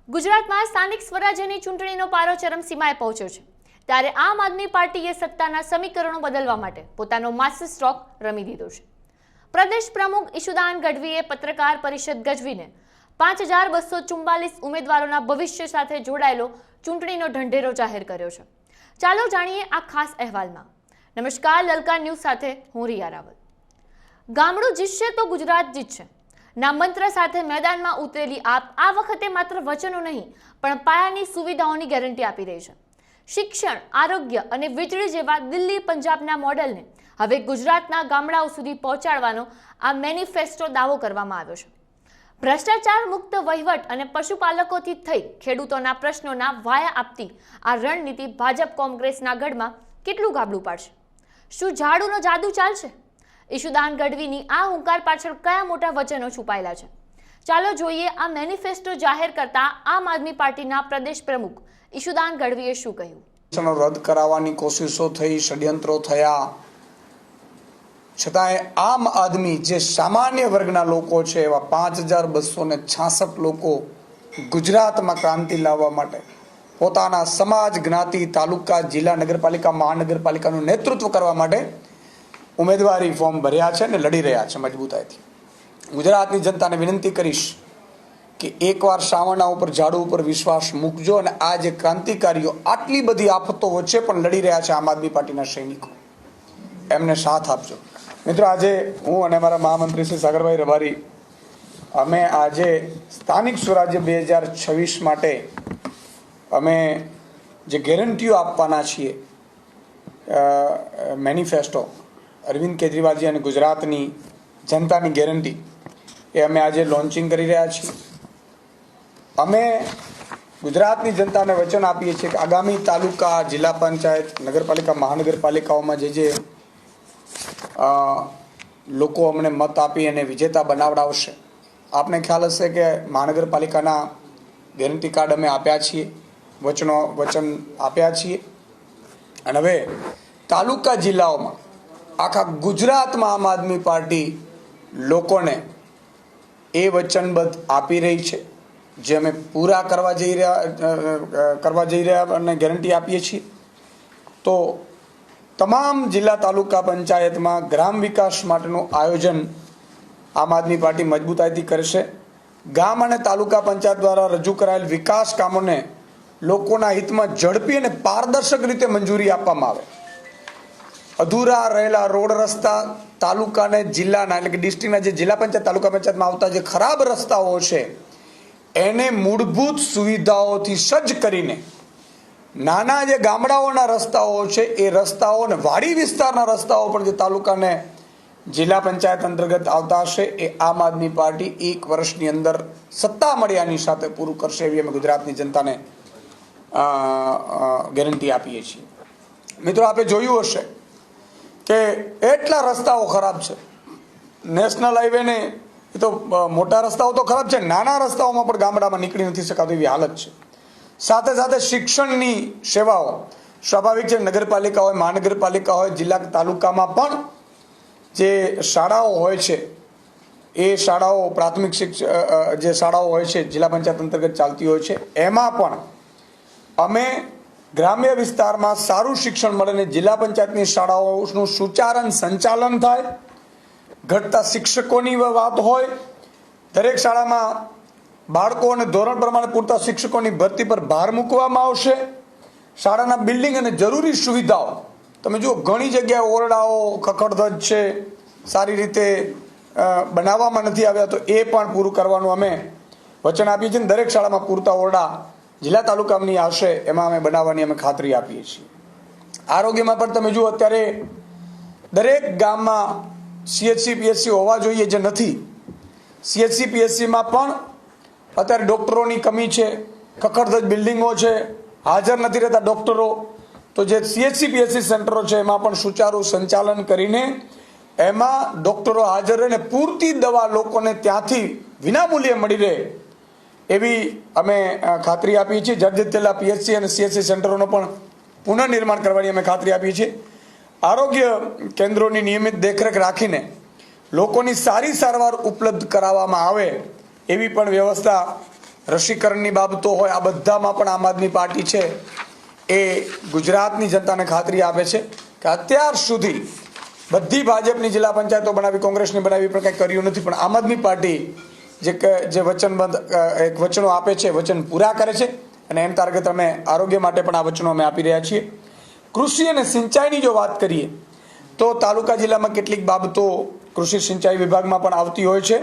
ગુજરાતમાં સ્થાનિક સ્વરાજ્યની ચૂંટણીનો પારો ચરમસીમાએ પહોંચ્યો છે ત્યારે આમ આદમી પાર્ટીએ સત્તાના સમીકરણો બદલવા માટે પોતાનો માસ્ટર સ્ટ્રોક રમી દીધો છે। પ્રદેશ પ્રમુખ ઈશુદાન ગઢવીએ પત્રકાર પરિષદ ગજવીને 5244 ઉમેદવારોના ભવિષ્ય સાથે જોડાયેલો ચૂંટણીનો ઢંઢેરો જાહેર કર્યો છે। ચાલો જાણીએ આ ખાસ અહેવાલમાં। નમસ્કાર, લલકા ન્યૂઝ સાથે હું રિયા રાવલ। ગામડું જીતશે તો ગુજરાત જીતશે ના મંત્ર સાથે મેદાનમાં ઉતરેલી આપ આ વખતે માત્ર વચનો નહીં પણ પાયાની સુવિધાઓની ગેરંટી આપી રહી છે। શિક્ષણ, આરોગ્ય અને વીજળી જેવા દિલ્હી પંજાબના મોડેલને હવે ગુજરાતના ગામડાઓ સુધી પહોંચાડવાનો આ મેનિફેસ્ટો દાવો કરવામાં આવ્યો છે। ભ્રષ્ટાચાર મુક્ત વહીવટ અને પશુપાલકોથી થઈ ખેડૂતોના પ્રશ્નોના વાયા આપતી આ રણનીતિ ભાજપ કોંગ્રેસના ગઢમાં કેટલું ગાબડું પાડશે? શું ઝાડુનો જાદુ ચાલશે? ઈશુદાન ગઢવીની આ હુંકાર પાછળ કયા મોટા વચનો છુપાયેલા છે? ચાલો જોઈએ આ મેનિફેસ્ટો જાહેર કરતા આમ આદમી પાર્ટીના પ્રદેશ પ્રમુખ ઈશુદાન ગઢવીએ શું કહ્યું। રદ કરાવવાની કોશિશો થઈ, ષડયંત્રો થયા, છતાંય આમ આદમી જે સામાન્ય વર્ગના લોકો છે એવા 5266 લોકો ગુજરાતમાં ક્રાંતિ લાવવા માટે પોતાના સમાજ, જ્ઞાતિ, તાલુકા, જિલ્લા, નગરપાલિકા, મહાનગરપાલિકાનું નેતૃત્વ કરવા માટે ઉમેદવારી ફોર્મ ભર્યા છે અને લડી રહ્યા છે મજબૂતાઈથી। ગુજરાતની જનતાને વિનંતી કરીશ કે એકવાર સાવરણા ઉપર, ઝાડુ ઉપર વિશ્વાસ મૂકજો અને આ જે ક્રાંતિકારીઓ આટલી બધી આફતો વચ્ચે પણ લડી રહ્યા છે આમ આદમી પાર્ટીના સૈનિકો, એમને સાથ આપજો। મિત્રો, આજે હું અને અમારા મહામંત્રી શ્રી સાગરભાઈ રબારી અમે આજે સ્થાનિક સ્વરાજ્ય 2026 માટે અમે જે ગેરંટીઓ આપવાના છીએ, મેનિફેસ્ટો અરવિંદ કેજરીવાલજી અને ગુજરાતની જનતાની ગેરંટી, એ અમે આજે લોન્ચિંગ કરી રહ્યા છીએ। અમે ગુજરાતની જનતાને વચન આપીએ છીએ કે આગામી તાલુકા, જિલ્લા પંચાયત, નગરપાલિકા, મહાનગરપાલિકાઓમાં જે લોકો અમને મત આપી અને વિજેતા બનાવડાવશે, આપને ખ્યાલ હશે કે મહાનગરપાલિકાના ગેરંટી કાર્ડ અમે આપ્યા છીએ, વચન આપ્યા છીએ અને હવે તાલુકા, જિલ્લાઓમાં આખા ગુજરાતમાં આમ આદમી પાર્ટી લોકોને એ વચનબદ્ધ આપી રહી છે જે અમે પૂરા કરવા જઈ રહ્યા અને ગેરંટી આપીએ છીએ। તો તમામ જિલ્લા, તાલુકા પંચાયતમાં ગ્રામ વિકાસ માટેનું આયોજન આમ આદમી પાર્ટી મજબૂતાઈથી કરશે। ગામ અને તાલુકા પંચાયત દ્વારા રજૂ કરાયેલ વિકાસ કામોને લોકોના હિતમાં ઝડપી અને પારદર્શક રીતે મંજૂરી આપવામાં આવે। અધૂરા રહેલા રોડ, રસ્તા, તાલુકાને જિલ્લાના એટલે કે ડિસ્ટ્રિક્ટના જે જિલ્લા પંચાયત, તાલુકા પંચાયતમાં આવતા જે ખરાબ રસ્તાઓ છે એને મૂળભૂત સુવિધાઓથી સજ્જ કરીને નાના જે ગામડાઓના રસ્તાઓ છે એ રસ્તાઓ અને વાડી વિસ્તારના રસ્તાઓ પણ જે તાલુકાને જિલ્લા પંચાયત અંતર્ગત આવતા હશે એ આમ આદમી પાર્ટી 1 વર્ષની અંદર સત્તા મળ્યાની સાથે પૂરું કરશે એવી અમે ગુજરાતની જનતાને ગેરંટી આપીએ છીએ। મિત્રો, આપે જોયું હશે કે એટલા રસ્તાઓ ખરાબ છે, નેશનલ હાઈવેને એ તો મોટા રસ્તાઓ તો ખરાબ છે, નાના રસ્તાઓમાં પણ ગામડામાં નીકળી નથી શકાતું એવી હાલત છે। સાથે સાથે શિક્ષણની સેવાઓ સ્વાભાવિક છે, નગરપાલિકા હોય, મહાનગરપાલિકા હોય, જિલ્લા, તાલુકામાં પણ જે શાળાઓ હોય છે એ શાળાઓ, પ્રાથમિક જે શાળાઓ હોય છે જિલ્લા પંચાયત અંતર્ગત ચાલતી હોય છે, એમાં પણ અમે ગ્રામ્ય વિસ્તારમાં સારું શિક્ષણ મળે અને જિલ્લા પંચાયતની શાળાઓનું સુચારન સંચાલન થાય। ઘટતા શિક્ષકોની વાત હોય, દરેક શાળામાં બાળકો અને ધોરણ પ્રમાણે પૂરતા શિક્ષકોની ભરતી પર ભાર મૂકવામાં આવશે। શાળાના બિલ્ડિંગ અને જરૂરી સુવિધાઓ તમે જુઓ, ઘણી જગ્યાએ ઓરડાઓ ખખડધજ છે, સારી રીતે બનાવવામાં નથી આવ્યા, તો એ પણ પૂરું કરવાનું અમે વચન આપીએ છીએ। દરેક શાળામાં પૂરતા ઓરડા જિલ્લા, તાલુકાની આવશે એમાં અમે બનાવવાની અમે ખાતરી આપીએ છીએ। આરોગ્યમાં પણ તમે જુઓ, અત્યારે દરેક ગામમાં CHC, PHC હોવા જોઈએ જે નથી। CHC, PHCમાં પણ અત્યારે ડૉક્ટરોની કમી છે, ખખડધજ બિલ્ડિંગો છે, હાજર નથી રહેતા ડૉક્ટરો। તો જે CHC, PHC સેન્ટરો છે એમાં પણ સુચારું સંચાલન કરીને એમાં ડૉક્ટરો હાજર રહીને પૂરતી દવા લોકોને ત્યાંથી વિનામૂલ્યે મળી રહે એવી અમે ખાતરી આપીએ છીએ। જર્જરિત થયેલા PHC અને CHC સેન્ટરોનો પણ પુનઃનિર્માણ કરવાની અમે ખાતરી આપીએ છીએ। આરોગ્ય કેન્દ્રોની નિયમિત દેખરેખ રાખીને લોકોની સારી સારવાર ઉપલબ્ધ કરાવવામાં આવે એવી પણ વ્યવસ્થા રસીકરણની બાબતો હોય, આ બધામાં પણ આમ આદમી પાર્ટી છે એ ગુજરાતની જનતાને ખાતરી આપે છે કે અત્યાર સુધી બધી ભાજપની જિલ્લા પંચાયતો બનાવી, કોંગ્રેસની બનાવી, પણ કંઈ કર્યું નથી. પણ આમ આદમી પાર્ટી જે વચનબદ્ધ એક વચનો આપે છે, વચન પૂરા કરે છે. અને એમ તારગત અમે આરોગ્ય માટે પણ આ વચનો અમે આપી રહ્યા છીએ. કૃષિ અને સિંચાઈની જો વાત કરીએ તો તાલુકા જિલ્લામાં કેટલીક બાબતો કૃષિ સિંચાઈ વિભાગમાં પણ આવતી હોય છે.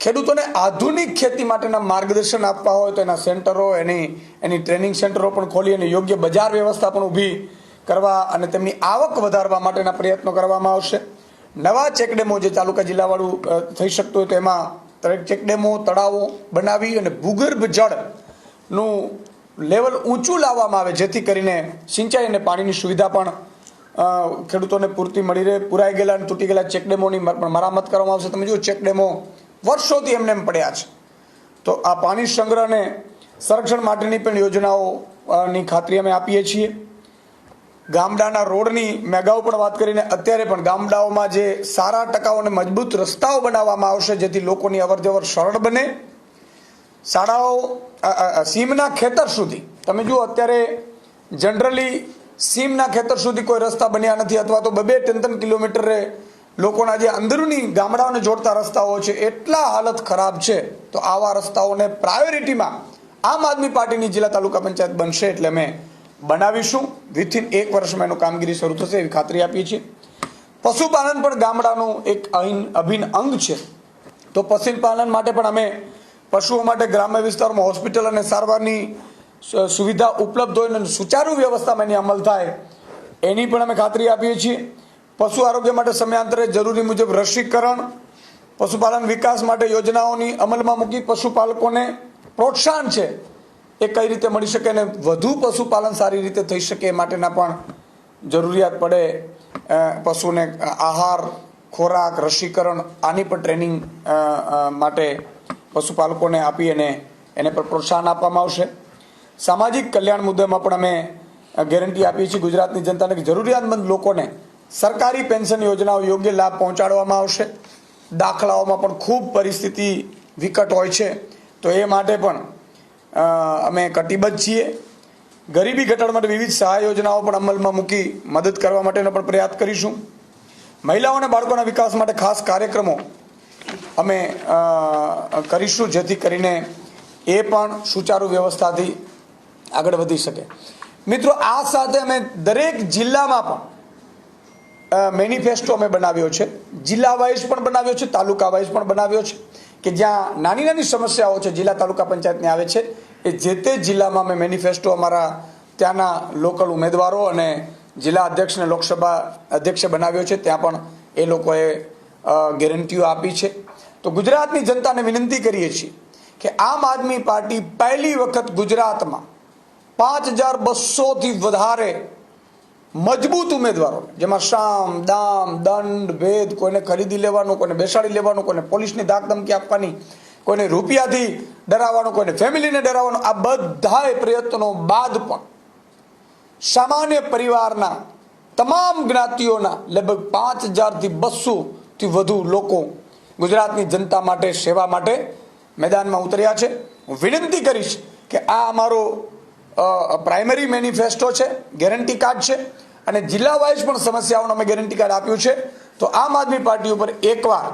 ખેડૂતોને આધુનિક ખેતી માટેના માર્ગદર્શન આપવા હોય તો એના સેન્ટરો, એની ટ્રેનિંગ સેન્ટરો પણ ખોલી અને યોગ્ય બજાર વ્યવસ્થા પણ ઊભી કરવા અને તેમની આવક વધારવા માટેના પ્રયત્નો કરવામાં આવશે. નવા ચેકડેમો જે તાલુકા જિલ્લાવાળું થઈ શકતું હોય તો એમાં દરેક ચેકડેમો, તળાવો બનાવી અને ભૂગર્ભ જળનું લેવલ ઊંચું લાવવામાં આવે, જેથી કરીને સિંચાઈ અને પાણીની સુવિધા પણ ખેડૂતોને પૂરતી મળી રહે. પુરાઈ ગયેલા અને તૂટી ગયેલા ચેકડેમોની પણ મરામત કરવામાં આવશે. તમે જુઓ, ચેકડેમો વર્ષોથી એમને એમ પડ્યા છે. તો આ પાણી સંગ્રહ અને સંરક્ષણ માટેની પણ યોજનાઓની ખાતરી અમે આપીએ છીએ. ગામડાના રોડની મેં અગાઉ પણ વાત કરીને અત્યારે પણ ગામડાઓમાં જે સારા ટકાઉ અને મજબૂત રસ્તાઓ બનાવવામાં આવશે, જેથી લોકોની અવરજવર સરળ બને. શાળાઓ સીમના ખેતર સુધી, તમે જુઓ અત્યારે જનરલી સીમના ખેતર સુધી કોઈ રસ્તા બન્યા નથી, અથવા તો 2-3 કિલોમીટરે લોકોના જે અંદરૂની ગામડાઓને જોડતા રસ્તાઓ છે એટલા હાલત ખરાબ છે. તો આવા રસ્તાઓને પ્રાયોરિટીમાં આમ આદમી પાર્ટીની જિલ્લા તાલુકા પંચાયત બનશે એટલે અમે બનાવીશું. વિથિન 1 વર્ષમાં એનું કામગીરી શરૂ થશે એવી ખાતરી આપીએ છીએ. પશુપાલન પણ ગામડાનું એક અભિન્ન અંગ છે. તો પશુપાલન માટે પણ અમે પશુઓ માટે ગ્રામ્ય વિસ્તારમાં હોસ્પિટલ અને સારવારની સુવિધા ઉપલબ્ધ હોય અને સુચારુ વ્યવસ્થામાં એની અમલ થાય એની પણ અમે ખાતરી આપીએ છીએ. પશુ આરોગ્ય માટે સમયાંતરે જરૂરી મુજબ રસીકરણ, પશુપાલન વિકાસ માટે યોજનાઓની અમલમાં મૂકી પશુપાલકોને પ્રોત્સાહન છે એ કઈ રીતે મળી શકે અને વધુ પશુપાલન સારી રીતે થઈ શકે એ માટેના પણ જરૂરિયાત પડે પશુને આહાર, ખોરાક, રસીકરણ આની પણ ટ્રેનિંગ માટે પશુપાલકોને આપી અને એને પણ પ્રોત્સાહન આપવામાં આવશે. સામાજિક કલ્યાણ મુદ્દામાં પણ અમે ગેરંટી આપીએ છીએ ગુજરાતની જનતાને કે જરૂરિયાતમંદ લોકોને સરકારી પેન્શન યોજનાઓ યોગ્ય લાભ પહોંચાડવામાં આવશે. દાખલાઓમાં પણ ખૂબ પરિસ્થિતિ વિકટ હોય છે, તો એ માટે પણ અમે કટિબદ્ધ છીએ. ગરીબી ઘટાડવા માટે વિવિધ સહાય યોજનાઓ પણ અમલમાં મૂકી મદદ કરવા માટેનો પણ પ્રયાસ કરીશું. મહિલાઓ અને બાળકોના વિકાસ માટે ખાસ કાર્યક્રમો અમે કરીશું, જેથી કરીને એ પણ સુચારુ વ્યવસ્થાથી આગળ વધી શકે. મિત્રો, આ સાથે અમે દરેક જિલ્લામાં પણ મેનિફેસ્ટો અમે બનાવ્યો છે. જિલ્લા વાઇઝ પણ બનાવ્યો છે, તાલુકા વાઇઝ પણ બનાવ્યો છે, કે જ્યાં નાની નાની સમસ્યાઓ છે જિલ્લા તાલુકા પંચાયતને આવે છે એ જે તે જિલ્લામાં અમે મેનિફેસ્ટો અમારા ત્યાંના લોકલ ઉમેદવારો અને જિલ્લા અધ્યક્ષને લોકસભા અધ્યક્ષે બનાવ્યો છે. ત્યાં પણ એ લોકોએ ગેરંટીઓ આપી છે. તો ગુજરાતની જનતાને વિનંતી કરીએ છીએ કે આમ આદમી પાર્ટી પહેલી વખત ગુજરાતમાં 5200થી વધારે મજબૂત ઉમેદવારો, જેમાં સામ, દામ, દંડ, ભેદ, કોઈને ખરીદી લેવાનું, કોઈને બેસાડી લેવાનું, કોઈને પોલીસની ધાક ધમકી આપવાની, કોઈને રૂપિયાથી ડરાવવાનું, કોઈને ફેમિલીને ડરાવવાનું, આ બધાય પ્રયત્નો બાદ પણ સામાન્ય પરિવારના તમામ જ્ઞાતિઓના લગભગ 5200થી વધુ લોકો ગુજરાતની જનતા માટે, સેવા માટે મેદાનમાં ઉતર્યા છે. હું વિનંતી કરીશ કે આ અમારો પ્રાઇમરી મેનિફેસ્ટો છે, ગેરંટી કાર્ડ છે, અને જિલ્લા વાઇઝ પણ સમસ્યાઓનું અમે ગેરંટી કાર્ડ આપ્યું છે. તો આમ આદમી પાર્ટી ઉપર એકવાર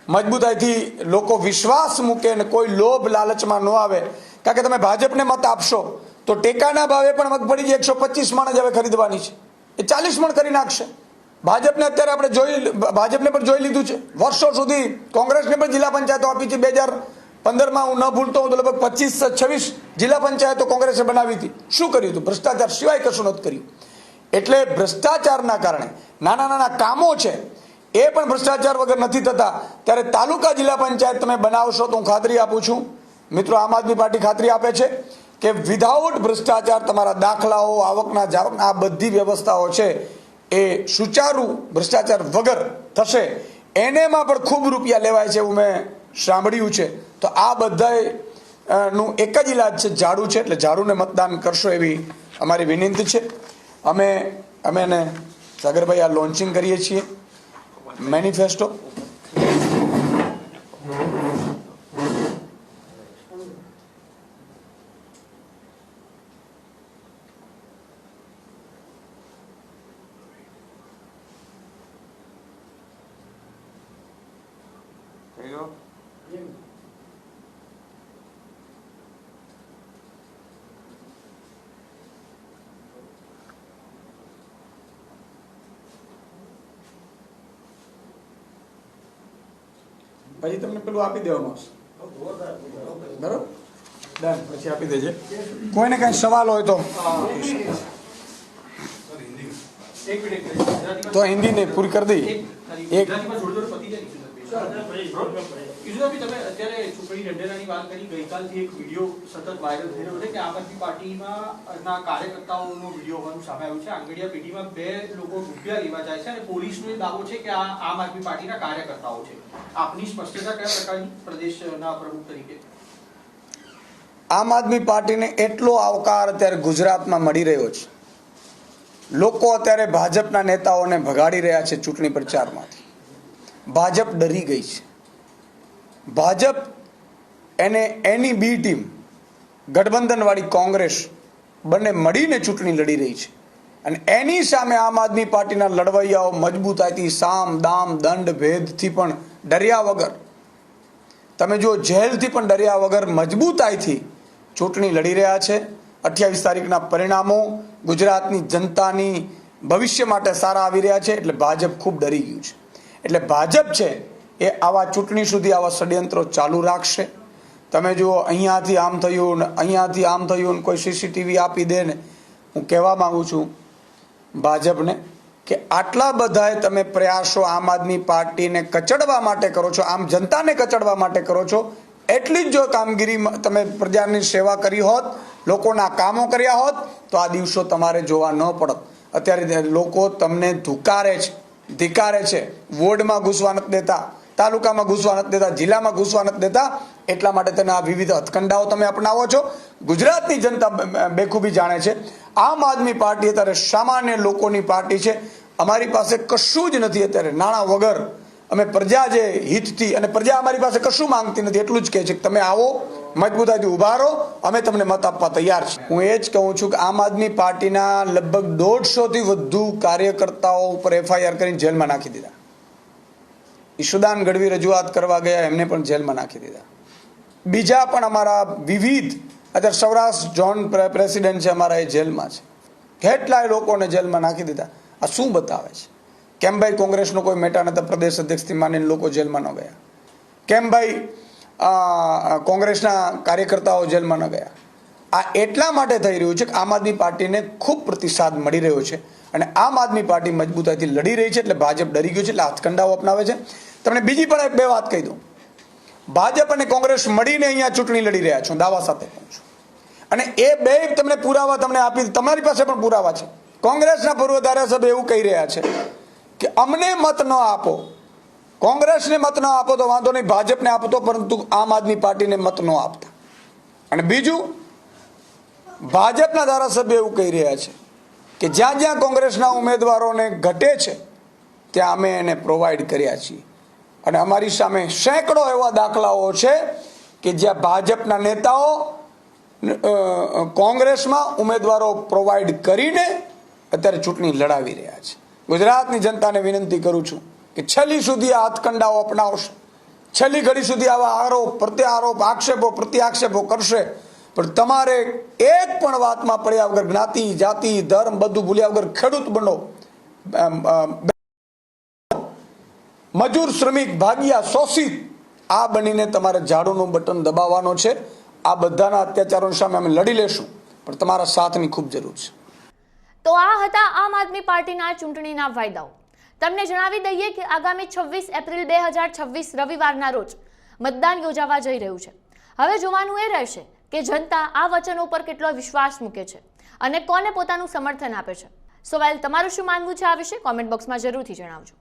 મજબૂતાઈથી લોકો વિશ્વાસ મૂકે અને કોઈ લોભ લાલચમાં ન આવે. કારણ કે તમે ભાજપને મત આપશો તો ટેકાના ભાવે પણ મગફળી જે 125 મણ જ હવે ખરીદવાની છે એ 40 મણ કરી નાખશે. ભાજપને અત્યારે આપણે ભાજપને પણ જોઈ લીધું છે. વર્ષો સુધી કોંગ્રેસને પણ જિલ્લા પંચાયતો આપી છે. 2015માં હું ન ભૂલતો હું તો લગભગ 25-26 જિલ્લા પંચાયતો કોંગ્રેસે બનાવી હતી. શું કર્યું હતું? ભ્રષ્ટાચાર સિવાય કશું નથી કર્યું. એટલે ભ્રષ્ટાચારના કારણે નાના નાના કામો છે એ પણ ભ્રષ્ટાચાર વગર નથી થતા. ત્યારે તાલુકા જિલ્લા પંચાયત તમે બનાવશો તો હું ખાતરી આપું છું મિત્રો, આમ આદમી પાર્ટી ખાતરી આપે છે કે વિધાઉટ ભ્રષ્ટાચાર તમારા દાખલાઓ, આવકના જાવકના આ બધી વ્યવસ્થાઓ છે એ સુચારુ ભ્રષ્ટાચાર વગર થશે. એનેમાં પણ ખૂબ રૂપિયા લેવાય છે એવું મેં સાંભળ્યું છે. તો આ બધાનું એક જ ઇલાજ છે, ઝાડુ છે. એટલે ઝાડુને મતદાન કરશો એવી અમારી વિનંતી છે. અમે એને સાગરભાઈ આ લોન્ચિંગ કરીએ છીએ મેનિફેસ્ટો. ગયો. પછી તમને પેલું આપી દેવાનું હશે બરોબર ડન પછી આપી દેજે કોઈને કઈ સવાલ હોય તો એક મિનિટ તો હિન્દી ને પૂરી કરી દઈ એક ઈશુદાનભાઈ, તમે અત્યારે ચૂંટણી ઢંઢેરાની વાત કરી. ગઈકાલથી એક વિડીયો સતત વાયરલ થઈ રહ્યો છે કે આમ આદમી પાર્ટીના કાર્યકર્તાઓનો વિડીયો હોવાનું સામે આવ્યું છે. આંગડિયા પેઢીમાં 2 લોકો રૂપિયા લેવા જાય છે અને પોલીસનો દાવો છે કે આ આમ આદમી પાર્ટીના કાર્યકર્તાઓ છે. આપની સ્પષ્ટતા કયા પ્રકારની પ્રદેશના પ્રમુખ તરીકે? આમ આદમી પાર્ટીને એટલો આવકાર અત્યારે ગુજરાતમાં મળી રહ્યો છે. લોકો અત્યારે ભાજપના નેતાઓને ભગાડી રહ્યા છે ચૂંટણી પ્રચારમાંથી. ભાજપ ડરી ગઈ છે. ભાજપ એને એની બી ટીમ ગઠબંધનવાળી કોંગ્રેસ બંને મળીને ચૂંટણી લડી રહી છે અને એની સામે આમ આદમી પાર્ટીના લડવૈયાઓ મજબૂતાઈથી સામ દામ દંડ ભેદથી પણ ડર્યા વગર, તમે જો જેલથી પણ ડર્યા વગર મજબૂતાઈથી ચૂંટણી લડી રહ્યા છે. 28 તારીખના પરિણામો ગુજરાતની જનતાની ભવિષ્ય માટે સારા આવી રહ્યા છે એટલે ભાજપ ખૂબ ડરી ગયું છે. એટલે ભાજપ છે એ આવા ચૂંટણી સુધી આવા ષડયંત્રો ચાલુ રાખશે. તમે જુઓ અહીંયાથી આમ થયું ને અહીંયાથી આમ થયું ને કોઈ સીસીટીવી આપી દે ને. હું કહેવા માંગુ છું ભાજપને કે આટલા બધાએ તમે પ્રયાસો આમ આદમી પાર્ટીને કચડવા માટે કરો છો, આમ જનતાને કચડવા માટે કરો છો, એટલી જ જો કામગીરી તમે પ્રજાની સેવા કરી હોત, લોકોના કામો કર્યા હોત તો આ દિવસો તમારે જોવા ન પડત. અત્યારે લોકો તમને ધિકારે છે. વોર્ડમાં ઘૂસવા નથી દેતા, તાલુકામાં ઘૂસવા નથી દેતા, જિલ્લામાં ઘૂસવા નથી દેતા. એટલા માટે તેને આ વિવિધ હથકંડાઓ તમે અપનાવો છો. ગુજરાતની જનતા બેખૂબી જાણે છે આમ આદમી પાર્ટી અત્યારે સામાન્ય લોકોની પાર્ટી છે. અમારી પાસે કશું જ નથી અત્યારે, નાણાં વગર અમે પ્રજા જે હિતથી, અને પ્રજા અમારી પાસે કશું માંગતી નથી, એટલું જ કહે છે કે તમે આવો, મજબૂતાઈથી ઉભા રહો, અમે તમને મત આપવા તૈયાર છીએ. હું એ જ કહું છું કે આમ આદમી પાર્ટીના લગભગ 150થી વધુ કાર્યકર્તાઓ ઉપર FIR કરીને જેલમાં નાખી દીધા. ઈશુદાન ગઢવી રજૂઆત કરવા ગયા, એમને પણ જેલમાં નાખી દીધા. બીજા પણ અમારા વિવિધ, અત્યારે સૌરાષ્ટ્ર ઝોન પ્રેસિડેન્ટ છે અમારા, એ જેલમાં છે. કેટલાય લોકોને જેલમાં નાખી દીધા. આ શું બતાવે છે? કેમ ભાઈ કોંગ્રેસનો કોઈ મેટા નતા, પ્રદેશ અધ્યક્ષથી માનીને લોકો જેલમાં ન ગયા? કેમ ભાઈ કોંગ્રેસના કાર્યકર્તાઓ જેલમાં ન ગયા? આ એટલા માટે થઈ રહ્યું છે કે આમ આદમી પાર્ટીને ખૂબ પ્રતિસાદ મળી રહ્યો છે અને આમ આદમી પાર્ટી મજબૂતાઈથી લડી રહી છે એટલે ભાજપ ડરી ગયું છે, એટલે હાથકંડાઓ અપનાવે છે. તમને બીજી પણ 2 વાત કહી દઉં. ભાજપ અને કોંગ્રેસ મળીને અહીંયા ચૂંટણી લડી રહ્યા છો, દાવા સાથે કહું છું. અને એ 2 તમને પુરાવા તમને આપી, તમારી પાસે પણ પુરાવા છે. કોંગ્રેસના પૂર્વ ધારાસભ્ય એવું કહી રહ્યા છે કે અમને મત ન આપો, કોંગ્રેસને મત ન આપો તો વાંધો નહીં, ભાજપને આપતો, પરંતુ આમ આદમી પાર્ટીને મત ન આપતા. અને બીજું, ભાજપના ધારાસભ્ય એવું કહી રહ્યા છે કે જ્યાં જ્યાં કોંગ્રેસના ઉમેદવારોને ઘટે છે ત્યાં અમે એને પ્રોવાઈડ કર્યા છીએ. અને અમારી સામે સેંકડો એવા દાખલાઓ છે કે જ્યાં ભાજપના નેતાઓ કોંગ્રેસમાં ઉમેદવારો પ્રોવાઈડ કરીને અત્યારે ચૂંટણી લડાવી રહ્યા છે. ગુજરાતની જનતાને વિનંતી કરું છું કે છેલ્લી સુધી આ હાથકંડાઓ અપનાવશે, છેલ્લી ઘડી સુધી આવા આરોપ પ્રત્યારોપ, આક્ષેપો પ્રત્યાક્ષેપો કરશે, પણ તમારે એક પણ વાતમાં પડ્યા વગર, જ્ઞાતિ જાતિ ધર્મ બધું ભૂલ્યા વગર ખેડૂત બનો, મજૂર શ્રમિક ભાગિયા શોષિત આ બનીને તમારે ઝાડુનું બટન દબાવવાનો છે. આ બધાના અત્યાચારો સામે અમે લડી લેશું, પણ તમારા સાથની ખૂબ જરૂર છે. તો આ હતા આમ આદમી પાર્ટીના ચૂંટણીના વાયદાઓ. તમને જણાવી દઈએ કે આગામી 26 એપ્રિલ 2026 રવિવારના રોજ મતદાન યોજાવા જઈ રહ્યું છે. હવે જોવાનું એ રહેશે કે જનતા આ વચનો પર કેટલો વિશ્વાસ મૂકે છે અને કોને પોતાનું સમર્થન આપે છે. સોવાલ તમારું શું માનવું છે આ વિશે કોમેન્ટ બોક્સમાં જરૂરથી જણાવજો.